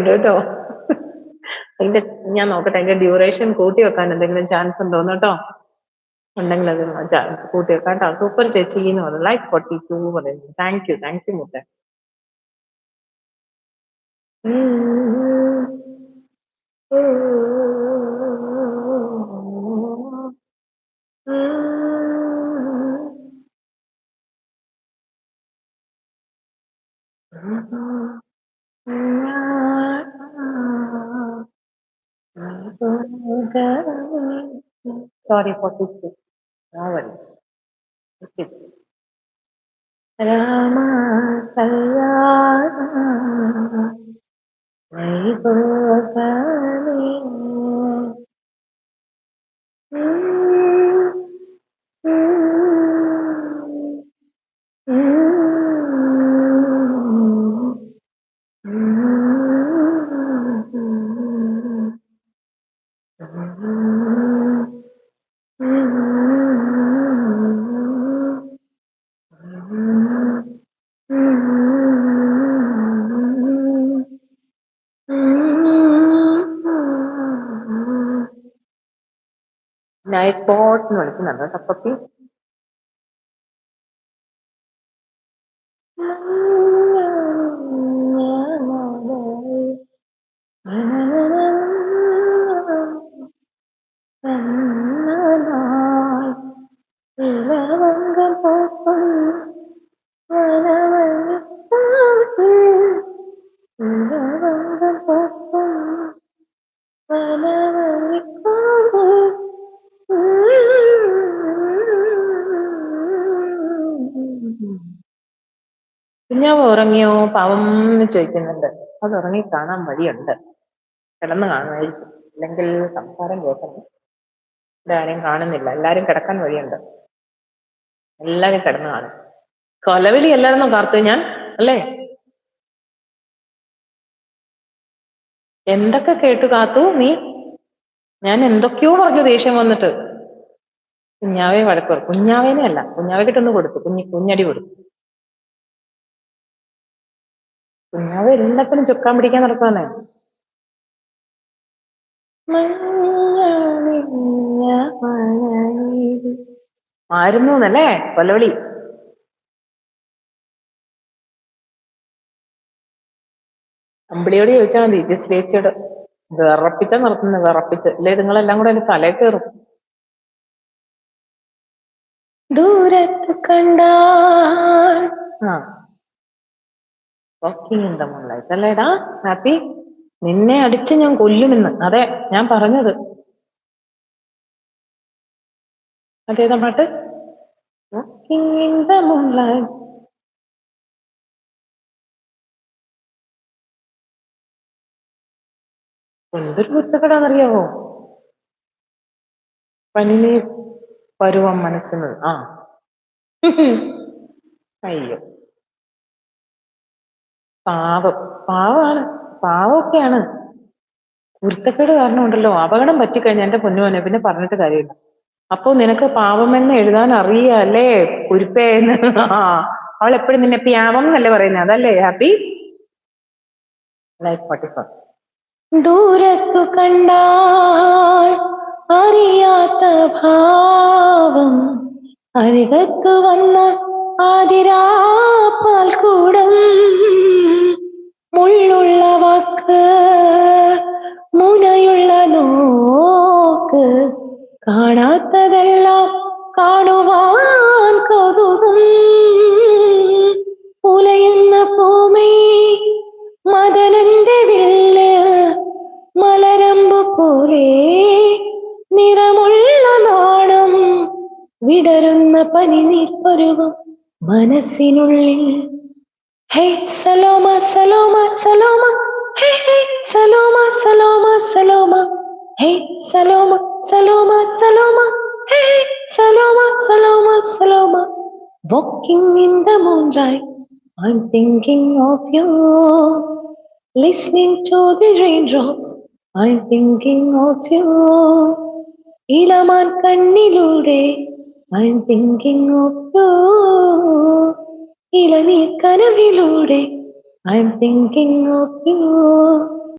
ഉണ്ട് കേട്ടോ. അതിന്റെ ഞാൻ നോക്കട്ടെ, അതിന്റെ ഡ്യൂറേഷൻ കൂട്ടി വെക്കാൻ എന്തെങ്കിലും ചാൻസ് ഉണ്ടോന്ന് കേട്ടോ. ഉണ്ടെങ്കിൽ അത് കൂട്ടി വെക്കാം കേട്ടോ. സൂപ്പർ ചേച്ചി എന്ന് പറഞ്ഞു, ലൈക്ക് 42 പറയുന്നു. താങ്ക് യു മുത്തേ. Sorry for this. No worries. Okay. Rama Kalyana Vaibhogane. Night boat എന്ന് വിളിക്കുന്നുണ്ട് കേട്ടോ പപ്പി. കുഞ്ഞാവ് ഉറങ്ങിയോ പാവം എന്ന് ചോദിക്കുന്നുണ്ട്. അത് ഉറങ്ങി കാണാൻ വഴിയുണ്ട്, കിടന്ന് കാണുമായിരിക്കും. അല്ലെങ്കിൽ സംസാരം കേൾക്കണം. ഇവിടെ ആരെയും കാണുന്നില്ല, എല്ലാരും കിടക്കാൻ വഴിയുണ്ട്. എല്ലാരും കിടന്നു കാണും. കൊലവിളി അല്ലായിരുന്നോ കാർത്തു ഞാൻ, അല്ലേ? എന്തൊക്കെ കേട്ടു കാത്തു നീ? ഞാൻ എന്തൊക്കെയോ പറഞ്ഞു ദേഷ്യം വന്നിട്ട്. കുഞ്ഞാവെ വഴക്കുറ, കുഞ്ഞാവേനെ അല്ല, കുഞ്ഞാവെ കിട്ടൊന്ന് കൊടുത്തു, കുഞ്ഞടി കൊടുത്തു. കുഞ്ഞാവ് എല്ലാത്തിനും ചുക്കാൻ പിടിക്കാൻ നടക്കാന്നേ. ആയിരുന്നു എന്നല്ലേ കൊലവിളി. അമ്പിളിയോട് ചോദിച്ചാൽ മതി, ചേച്ചിയോട്. വിറപ്പിച്ച നടത്തുന്നത്, വിറപ്പിച്ച് അല്ലേ നിങ്ങളെല്ലാം കൂടെ എന്റെ തലയിൽ കയറും. ദൂരത്ത് കണ്ടാൽ അല്ലേടാ ഹാപ്പി, നിന്നെ അടിച്ച് ഞാൻ കൊല്ലുമെന്ന്. അതെ ഞാൻ പറഞ്ഞത്. അതേതാ പാട്ട്? എന്തൊരു കുരുത്തക്കെടാന്നറിയാവോ? പനിനീർ പരുവം മനസ്സിന്. അയ്യോ പാവമാണ്, പാവമൊക്കെയാണ്. കുരുത്തക്കേട് കാരണം ഉണ്ടല്ലോ അപകടം പറ്റിക്കഴിഞ്ഞാൽ എന്റെ പൊന്നുമോനെ പിന്നെ പറഞ്ഞിട്ട് കാര്യമില്ല. അപ്പൊ നിനക്ക് പാവമെന്ന് എഴുതാൻ അറിയാല്ലേ കുരുപ്പേന്ന്. അവൾ എപ്പോഴും നിന്നെ പ്യാവം എന്നല്ലേ പറയുന്നത്, അതല്ലേ ഹാപ്പി? ലൈക്ക് 44. ദൂരത്തു കണ്ടാൽ അറിയാത്ത ഭാവം, അരികത്തു വന്ന ആതിരാപ്പാൽ കൂടം, മുള്ളുള്ള വാക്ക് മുനയുള്ള നോക്ക്, കാണാത്തതെല്ലാം കാണുവാൻ കൗതുകം, ഉലയുന്ന ഭൂമി മദനന്റെ വില്ല്, മലരമ്പു പോലെ നിറമുള്ള നാണം, വിടരുന്ന പനിനീർ പരുവം മനസ്സിനുള്ളിൽ. ഹേ സലോമ സലോമ സലോമ, ഹേ ഹേ സലോമ സലോമ സലോമ, ഹേ സലോമ സലോമ സലോമ, ഹേ Saloma Saloma Saloma. Walking in the moonlight, I'm thinking of you. Listening to the raindrops, I'm thinking of you. ഇളമാൻ കണ്ണിലൂടെ I'm thinking of you. ഇളനീർ കനവിലൂടെ I'm thinking of you.